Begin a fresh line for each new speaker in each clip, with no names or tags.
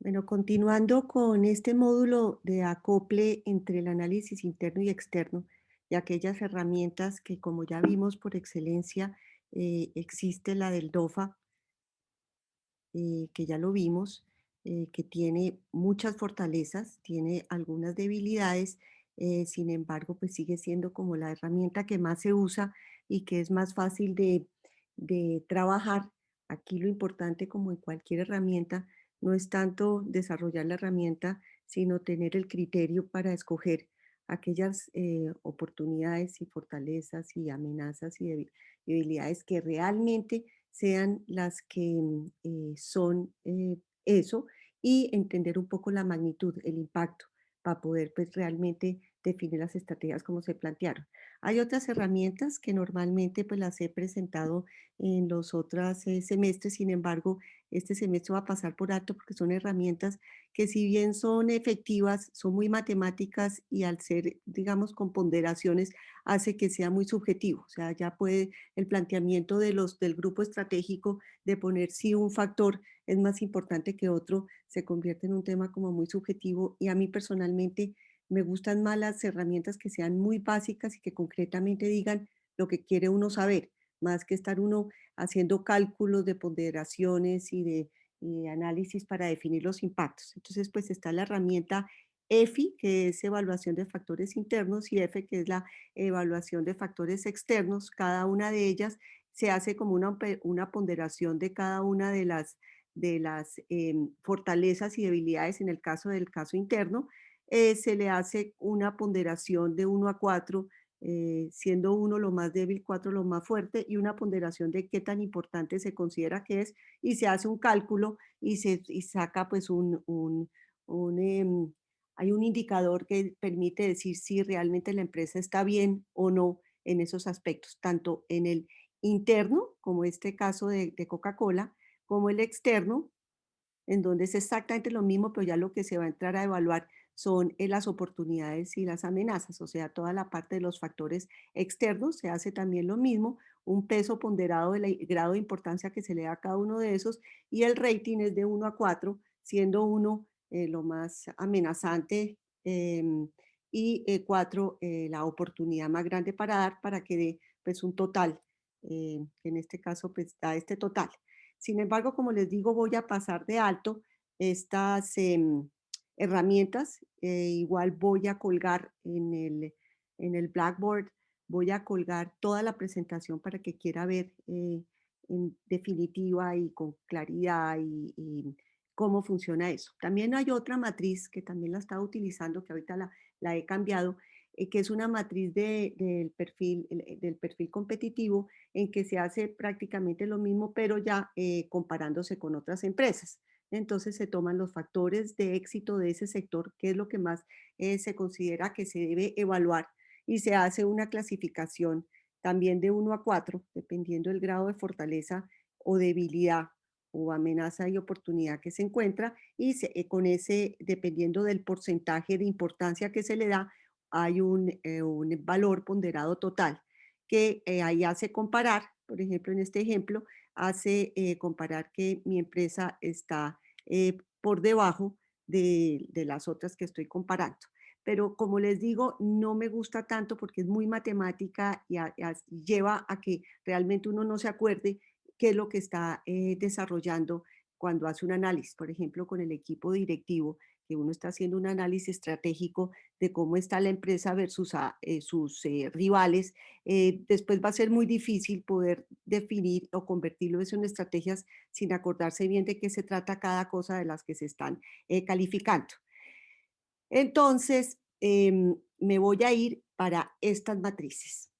Bueno, continuando con este módulo de acople entre el análisis interno y externo y aquellas herramientas que, como ya vimos por excelencia, existe la del DOFA, que ya lo vimos, que tiene muchas fortalezas, tiene algunas debilidades, sin embargo, pues sigue siendo como la herramienta que más se usa y que es más fácil de trabajar. Aquí lo importante, como en cualquier herramienta, no es tanto desarrollar la herramienta, sino tener el criterio para escoger aquellas oportunidades y fortalezas y amenazas y debilidades que realmente sean las que son eso, y entender un poco la magnitud, el impacto, para poder pues realmente definir las estrategias como se plantearon. Hay otras herramientas que normalmente pues las he presentado en los otros semestres, sin embargo, este semestre va a pasar por alto porque son herramientas que, si bien son efectivas, son muy matemáticas y, al ser, digamos, con ponderaciones, hace que sea muy subjetivo. O sea, ya puede el planteamiento del grupo estratégico de poner si un factor es más importante que otro, se convierte en un tema como muy subjetivo, y a mí personalmente me gustan más las herramientas que sean muy básicas y que concretamente digan lo que quiere uno saber, más que estar uno haciendo cálculos de ponderaciones y de análisis para definir los impactos. Entonces, pues está la herramienta EFI, que es evaluación de factores internos, y EFE, que es la evaluación de factores externos. Cada una de ellas se hace como una ponderación de cada una de las fortalezas y debilidades. En el caso interno, se le hace una ponderación de 1 a 4, siendo 1 lo más débil, 4 lo más fuerte, y una ponderación de qué tan importante se considera que es, y se hace un cálculo y saca pues un hay un indicador que permite decir si realmente la empresa está bien o no en esos aspectos, tanto en el interno, como este caso de Coca-Cola, como el externo, en donde es exactamente lo mismo, pero ya lo que se va a entrar a evaluar son las oportunidades y las amenazas. O sea, toda la parte de los factores externos se hace también lo mismo, un peso ponderado del grado de importancia que se le da a cada uno de esos, y el rating es de 1 a 4, siendo 1 lo más amenazante, y 4 la oportunidad más grande para dar, para que dé pues un total, que en este caso pues da este total. Sin embargo, como les digo, voy a pasar de alto estas herramientas. Igual voy a colgar en el Blackboard, voy a colgar toda la presentación para que quiera ver en definitiva y con claridad y cómo funciona eso. También hay otra matriz que también la estaba utilizando, que ahorita la he cambiado, que es una matriz del perfil competitivo, en que se hace prácticamente lo mismo, pero ya comparándose con otras empresas. Entonces se toman los factores de éxito de ese sector, que es lo que más se considera que se debe evaluar, y se hace una clasificación también de 1 a 4, dependiendo del grado de fortaleza o debilidad o amenaza y oportunidad que se encuentra, y con ese, dependiendo del porcentaje de importancia que se le da, hay un valor ponderado total, que ahí hace comparar. Por ejemplo, en este ejemplo, hace comparar que mi empresa está por debajo de las otras que estoy comparando. Pero, como les digo, no me gusta tanto porque es muy matemática y lleva a que realmente uno no se acuerde qué es lo que está desarrollando cuando hace un análisis. Por ejemplo, con el equipo directivo, que uno está haciendo un análisis estratégico de cómo está la empresa versus sus rivales. Después va a ser muy difícil poder definir o convertirlo eso en estrategias sin acordarse bien de qué se trata cada cosa de las que se están calificando. Entonces, me voy a ir para estas matrices.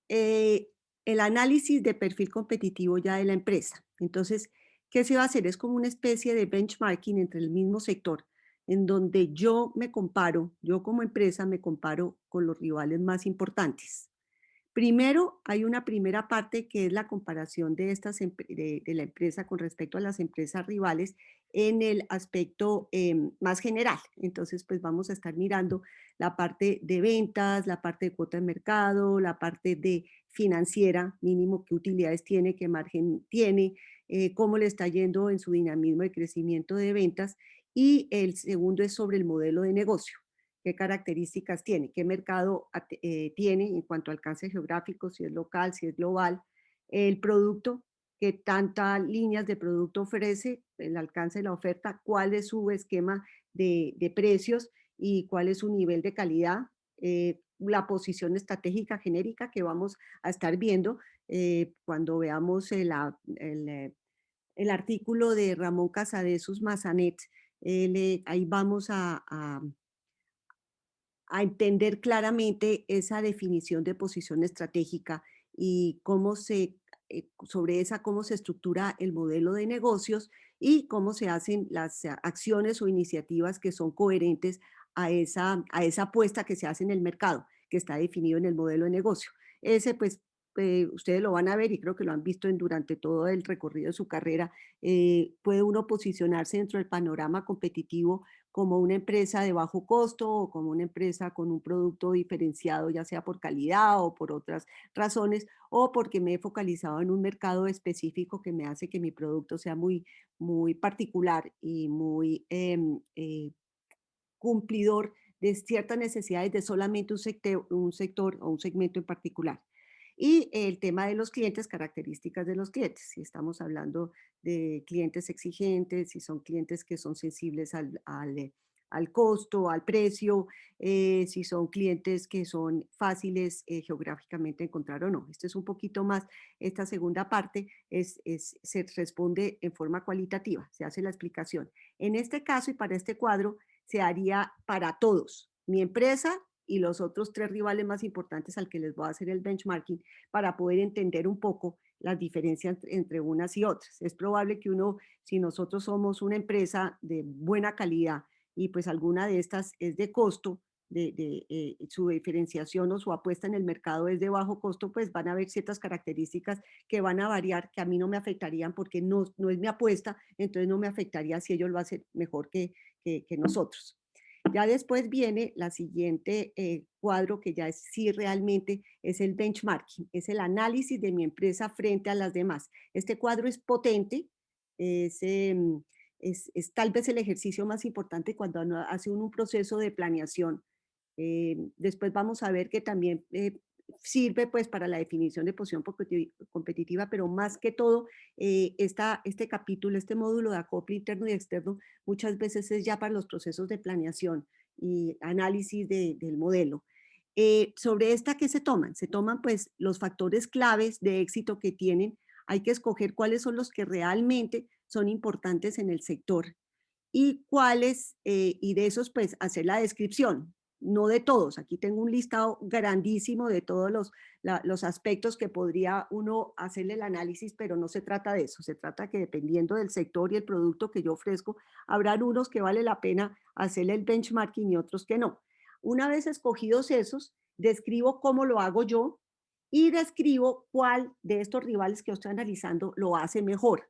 Eh, el análisis de perfil competitivo ya de la empresa. Entonces, ¿qué se va a hacer? Es como una especie de benchmarking entre el mismo sector, en donde yo como empresa me comparo con los rivales más importantes. Primero, hay una primera parte que es la comparación de la empresa con respecto a las empresas rivales en el aspecto más general. Entonces, pues vamos a estar mirando la parte de ventas, la parte de cuota de mercado, la parte de financiera, mínimo qué utilidades tiene, qué margen tiene, cómo le está yendo en su dinamismo de crecimiento de ventas. Y el segundo es sobre el modelo de negocio. ¿Qué características tiene? ¿Qué mercado tiene en cuanto a alcance geográfico? Si es local, si es global. El producto, qué tantas líneas de producto ofrece, el alcance de la oferta, cuál es su esquema de precios y cuál es su nivel de calidad, la posición estratégica genérica que vamos a estar viendo cuando veamos el artículo de Ramón Casadesus Massanet. Ahí vamos a entender claramente esa definición de posición estratégica y sobre esa, cómo se estructura el modelo de negocios y cómo se hacen las acciones o iniciativas que son coherentes a esa apuesta que se hace en el mercado, que está definido en el modelo de negocio. Ese, pues, ustedes lo van a ver y creo que lo han visto durante todo el recorrido de su carrera. Puede uno posicionarse dentro del panorama competitivo como una empresa de bajo costo o como una empresa con un producto diferenciado, ya sea por calidad o por otras razones, o porque me he focalizado en un mercado específico que me hace que mi producto sea muy, muy particular y muy cumplidor de ciertas necesidades de solamente un sector o un segmento en particular. Y el tema de los clientes, características de los clientes. Si estamos hablando de clientes exigentes, si son clientes que son sensibles al costo, al precio, si son clientes que son fáciles geográficamente encontrar o no. Esto es un poquito más, esta segunda parte se responde en forma cualitativa, se hace la explicación. En este caso y para este cuadro, se haría para todos, mi empresa y los otros tres rivales más importantes al que les voy a hacer el benchmarking para poder entender un poco las diferencias entre unas y otras. Es probable que si nosotros somos una empresa de buena calidad y pues alguna de estas es de costo, su diferenciación o su apuesta en el mercado es de bajo costo, pues van a haber ciertas características que van a variar, que a mí no me afectarían porque no es mi apuesta, entonces no me afectaría si ellos lo hacen mejor que nosotros. Ya después viene la siguiente cuadro que ya es sí realmente es el benchmarking, es el análisis de mi empresa frente a las demás. Este cuadro es potente, es, es tal vez el ejercicio más importante cuando uno hace un proceso de planeación. Después vamos a ver que también sirve pues para la definición de posición competitiva, pero más que todo, este capítulo, este módulo de acople interno y externo, muchas veces es ya para los procesos de planeación y análisis del modelo. Sobre esta, ¿qué se toman? Se toman pues los factores claves de éxito que tienen. Hay que escoger cuáles son los que realmente son importantes en el sector y cuáles, y de esos pues hacer la descripción, no de todos. Aquí tengo un listado grandísimo de todos los aspectos que podría uno hacerle el análisis, pero no se trata de eso. Se trata que dependiendo del sector y el producto que yo ofrezco, habrán unos que vale la pena hacerle el benchmarking y otros que no. Una vez escogidos esos, describo cómo lo hago yo y describo cuál de estos rivales que estoy analizando lo hace mejor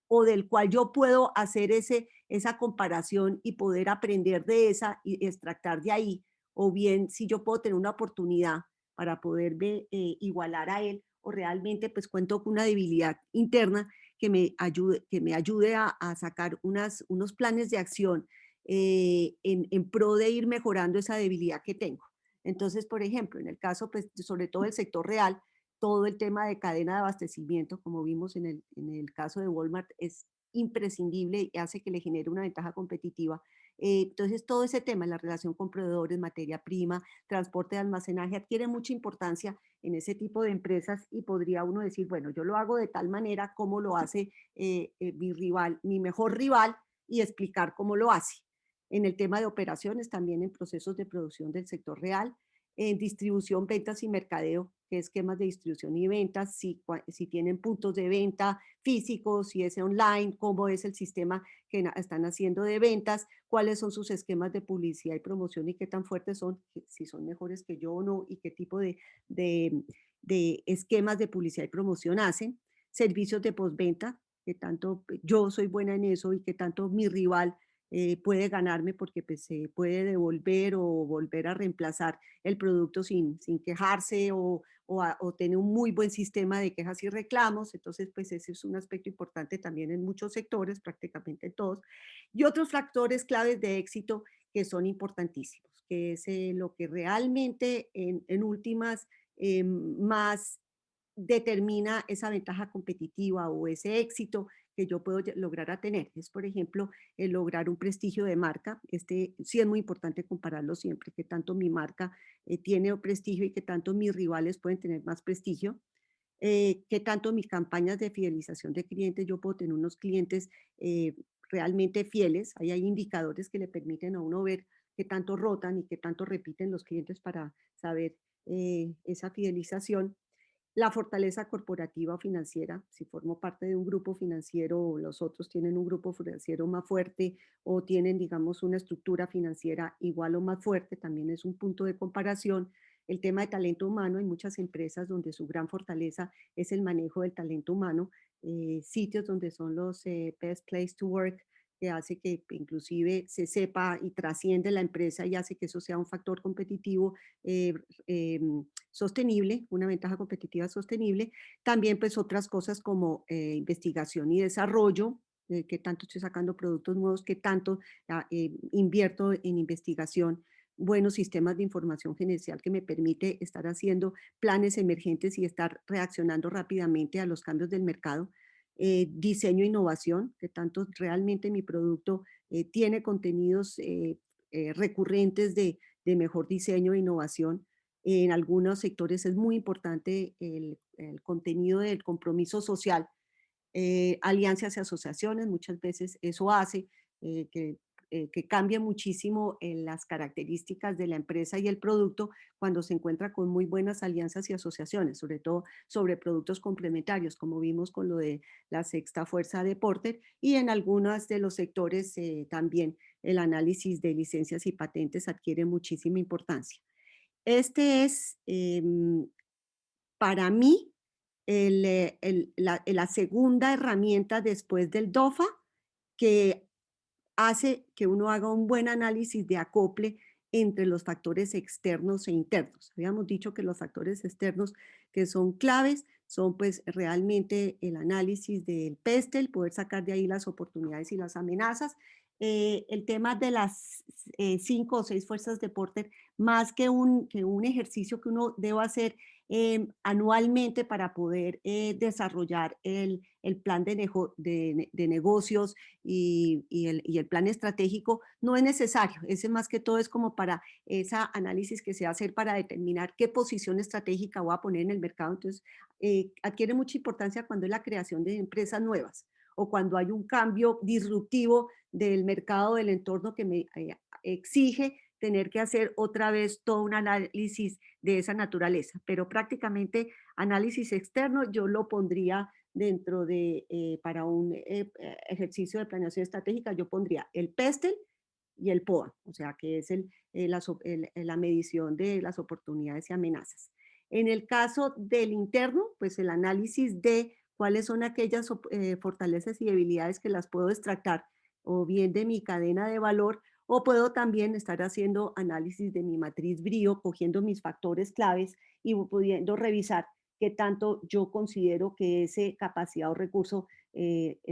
o del cual yo puedo hacer esa comparación y poder aprender de esa y extractar de ahí, o bien si yo puedo tener una oportunidad para poderme igualar a él, o realmente pues cuento con una debilidad interna que me ayude a sacar unos planes de acción en pro de ir mejorando esa debilidad que tengo. Entonces, por ejemplo, en el caso, pues, sobre todo el sector real, todo el tema de cadena de abastecimiento, como vimos en el caso de Walmart, es imprescindible y hace que le genere una ventaja competitiva. Entonces, todo ese tema, la relación con proveedores, materia prima, transporte de almacenaje, adquiere mucha importancia en ese tipo de empresas y podría uno decir, bueno, yo lo hago de tal manera como lo hace mi rival, mi mejor rival, y explicar cómo lo hace. En el tema de operaciones, también en procesos de producción del sector real, en distribución, ventas y mercadeo, qué esquemas de distribución y ventas, si tienen puntos de venta físicos, si es online, cómo es el sistema que están haciendo de ventas, cuáles son sus esquemas de publicidad y promoción y qué tan fuertes son, si son mejores que yo o no, y qué tipo de, de esquemas de publicidad y promoción hacen, servicios de postventa, que tanto yo soy buena en eso y que tanto mi rival puede ganarme porque pues, se puede devolver o volver a reemplazar el producto sin quejarse o tener un muy buen sistema de quejas y reclamos. Entonces, pues ese es un aspecto importante también en muchos sectores, prácticamente en todos. Y otros factores claves de éxito que son importantísimos, que es lo que realmente en últimas más determina esa ventaja competitiva o ese éxito que yo puedo lograr a tener. Es, por ejemplo, el lograr un prestigio de marca. Este sí es muy importante compararlo siempre, que tanto mi marca tiene prestigio y que tanto mis rivales pueden tener más prestigio. Que tanto mis campañas de fidelización de clientes, yo puedo tener unos clientes eh, realmente fieles. Ahí hay indicadores que le permiten a uno ver qué tanto rotan y qué tanto repiten los clientes para saber esa fidelización. La fortaleza corporativa o financiera, si formo parte de un grupo financiero o los otros tienen un grupo financiero más fuerte o tienen, digamos, una estructura financiera igual o más fuerte, también es un punto de comparación. El tema de talento humano, hay muchas empresas donde su gran fortaleza es el manejo del talento humano, sitios donde son los best place to work, que hace que inclusive se sepa y trasciende la empresa y hace que eso sea un factor competitivo eh, sostenible, una ventaja competitiva sostenible. También pues otras cosas como investigación y desarrollo, qué tanto estoy sacando productos nuevos, qué tanto invierto en investigación, buenos sistemas de información gerencial que me permite estar haciendo planes emergentes y estar reaccionando rápidamente a los cambios del mercado. Diseño e innovación, que tanto realmente mi producto tiene contenidos recurrentes de mejor diseño e innovación. En algunos sectores es muy importante el contenido del compromiso social, alianzas y asociaciones, muchas veces eso hace que cambie muchísimo las características de la empresa y el producto cuando se encuentra con muy buenas alianzas y asociaciones, sobre todo sobre productos complementarios, como vimos con lo de la sexta fuerza de Porter, y en algunos de los sectores también el análisis de licencias y patentes adquiere muchísima importancia. Este es, para mí, la segunda herramienta después del DOFA que hace que uno haga un buen análisis de acople entre los factores externos e internos. Habíamos dicho que los factores externos que son claves son pues realmente el análisis del PESTEL, poder sacar de ahí las oportunidades y las amenazas. El tema de las 5 o 6 fuerzas de Porter, más que un ejercicio que uno deba hacer anualmente para poder desarrollar el plan de negocios y el plan estratégico, no es necesario. Ese más que todo es como para ese análisis que se va a hacer para determinar qué posición estratégica voy a poner en el mercado. Entonces, adquiere mucha importancia cuando es la creación de empresas nuevas o cuando hay un cambio disruptivo del mercado, del entorno que me exige tener que hacer otra vez todo un análisis de esa naturaleza. Pero prácticamente análisis externo yo lo pondría dentro de, para un ejercicio de planeación estratégica, yo pondría el PESTEL y el POA, o sea, que es la medición de las oportunidades y amenazas. En el caso del interno, pues el análisis de cuáles son aquellas fortalezas y debilidades que las puedo extractar o bien de mi cadena de valor o puedo también estar haciendo análisis de mi matriz brío, cogiendo mis factores claves y pudiendo revisar qué tanto yo considero que ese capacidad o recurso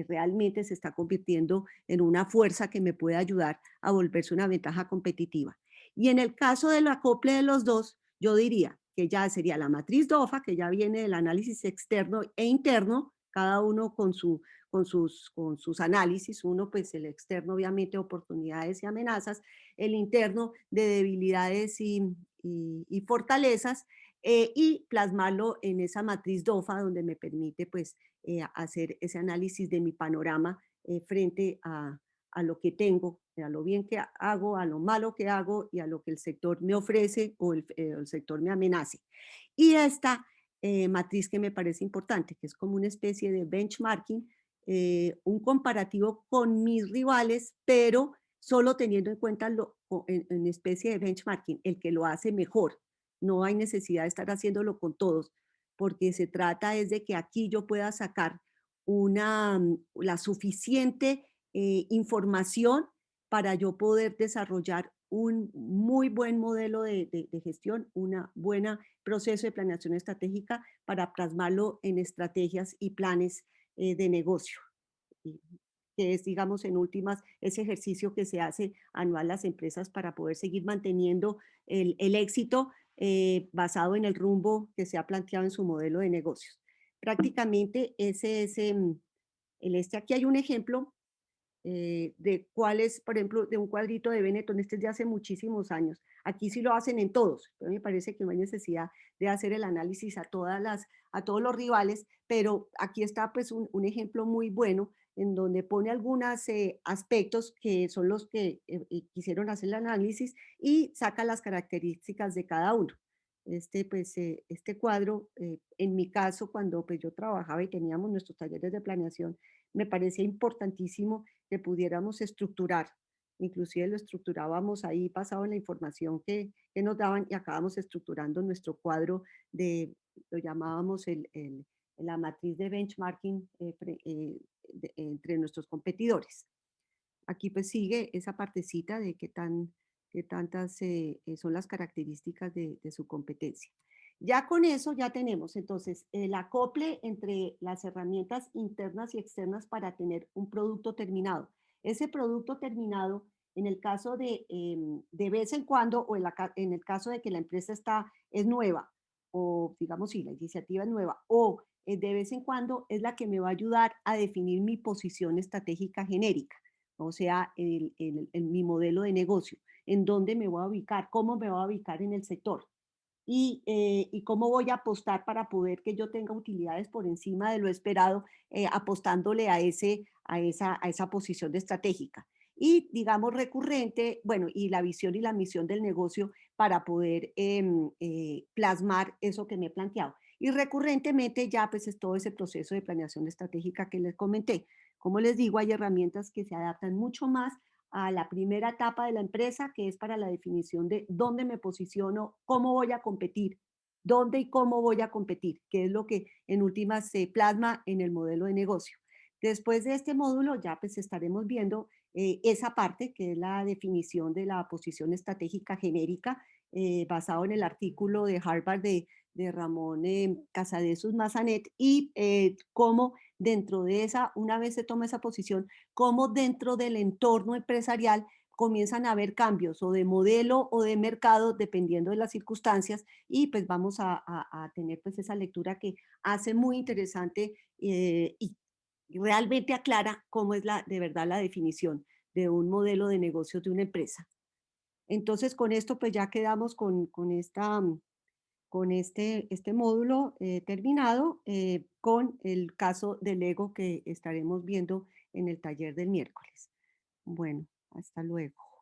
realmente se está convirtiendo en una fuerza que me puede ayudar a volverse una ventaja competitiva. Y en el caso del acople de los dos, yo diría que ya sería la matriz DOFA, que ya viene del análisis externo e interno, cada uno con sus análisis, uno pues el externo obviamente oportunidades y amenazas, el interno de debilidades y fortalezas, y plasmarlo en esa matriz DOFA donde me permite pues hacer ese análisis de mi panorama frente a lo que tengo, a lo bien que hago, a lo malo que hago y a lo que el sector me ofrece o el sector me amenace. Y esta matriz que me parece importante, que es como una especie de benchmarking, un comparativo con mis rivales, pero solo teniendo en cuenta en especie de benchmarking, el que lo hace mejor. No hay necesidad de estar haciéndolo con todos, porque se trata es de que aquí yo pueda sacar la suficiente información para yo poder desarrollar un muy buen modelo de gestión, una buena proceso de planeación estratégica para plasmarlo en estrategias y planes de negocio. Y que es, digamos, en últimas, ese ejercicio que se hace anual las empresas para poder seguir manteniendo el éxito basado en el rumbo que se ha planteado en su modelo de negocios. Prácticamente ese es aquí hay un ejemplo de cuál es, por ejemplo, de un cuadrito de Benetton, este es de hace muchísimos años. Aquí sí lo hacen en todos, pero me parece que no hay necesidad de hacer el análisis a todos los rivales, pero aquí está pues un ejemplo muy bueno en donde pone algunos aspectos que son los que quisieron hacer el análisis y saca las características de cada uno. Este cuadro, en mi caso, cuando pues, yo trabajaba y teníamos nuestros talleres de planeación, me parecía importantísimo que pudiéramos estructurar. Inclusive lo estructurábamos ahí basado en la información que nos daban y acabamos estructurando nuestro cuadro lo llamábamos la matriz de benchmarking entre nuestros competidores. Aquí pues sigue esa partecita de qué tantas son las características de su competencia. Ya con eso ya tenemos entonces el acople entre las herramientas internas y externas para tener un producto terminado. Ese producto terminado, en el caso de vez en cuando o en el caso de que la empresa es nueva o digamos si la iniciativa es nueva o de vez en cuando es la que me va a ayudar a definir mi posición estratégica genérica, o sea, mi modelo de negocio, en dónde me voy a ubicar, cómo me voy a ubicar en el sector y cómo voy a apostar para poder que yo tenga utilidades por encima de lo esperado, apostándole a esa posición de estratégica. Y digamos recurrente, bueno, y la visión y la misión del negocio para poder plasmar eso que me he planteado. Y recurrentemente ya pues es todo ese proceso de planeación estratégica que les comenté. Como les digo, hay herramientas que se adaptan mucho más a la primera etapa de la empresa, que es para la definición de dónde me posiciono, cómo voy a competir, dónde y cómo voy a competir, que es lo que en últimas se plasma en el modelo de negocio. Después de este módulo ya pues estaremos viendo esa parte que es la definición de la posición estratégica genérica basado en el artículo de Harvard de Ramón Casadesus Massanet y cómo dentro de esa, una vez se toma esa posición, cómo dentro del entorno empresarial comienzan a haber cambios o de modelo o de mercado dependiendo de las circunstancias y pues vamos a tener pues esa lectura que hace muy interesante y realmente aclara cómo es de verdad la definición de un modelo de negocio de una empresa. Entonces con esto pues ya quedamos con este módulo terminado con el caso del ego que estaremos viendo en el taller del miércoles. Bueno, hasta luego.